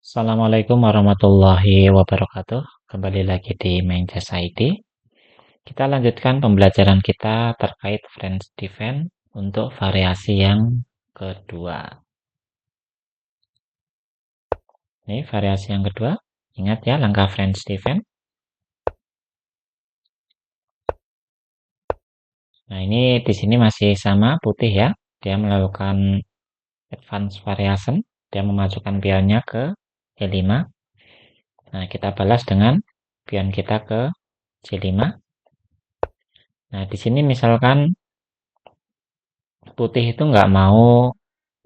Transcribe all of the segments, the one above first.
Assalamualaikum warahmatullahi wabarakatuh. Kembali lagi di Menjas ID. Kita lanjutkan pembelajaran kita terkait French Defense untuk variasi yang kedua. Ini variasi yang kedua. Ingat ya langkah French Defense. Nah, ini di sini masih sama putih ya. Dia melakukan advance variation. Dia memajukan pionnya ke E5. Nah, kita balas dengan pion kita ke C5. Nah, di sini misalkan putih itu nggak mau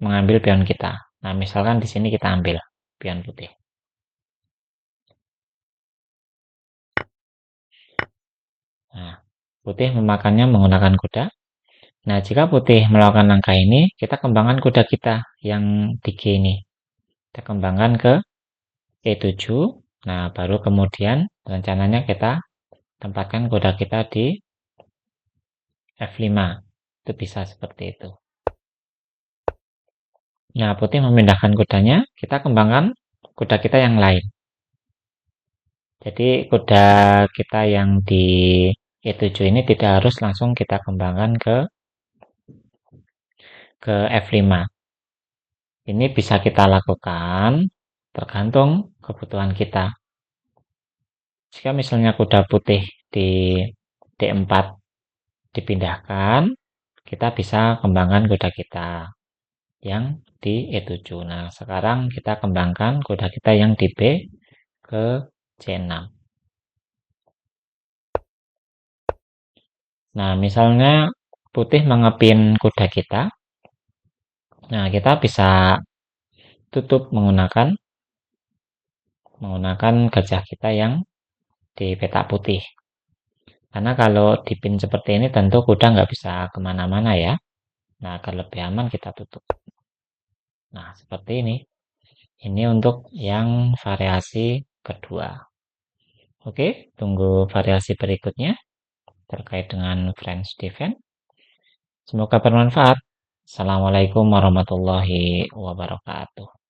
mengambil pion kita. Nah, misalkan di sini kita ambil pion putih. Nah, putih memakannya menggunakan kuda. Nah, jika putih melakukan langkah ini, kita kembangkan kuda kita yang di G ini. Kita kembangkan ke E7. Nah, baru kemudian rencananya kita tempatkan kuda kita di F5. Itu bisa seperti itu. Nah, putih memindahkan kudanya, kita kembangkan kuda kita yang lain. Jadi kuda kita yang di E7 ini tidak harus langsung kita kembangkan ke F5. Ini bisa kita lakukan tergantung kebutuhan kita. Jika misalnya kuda putih di D4 dipindahkan, kita bisa kembangkan kuda kita yang di E7. Nah, sekarang kita kembangkan kuda kita yang di B ke C6. Nah, misalnya putih mengepin kuda kita. Nah, kita bisa tutup menggunakan gajah kita yang di petak putih. Karena kalau dipin seperti ini tentu kuda nggak bisa kemana-mana ya. Nah, agar lebih aman kita tutup. Nah, seperti ini. Ini untuk yang variasi kedua. Oke, tunggu variasi berikutnya terkait dengan French Defense. Semoga bermanfaat. Assalamualaikum warahmatullahi wabarakatuh.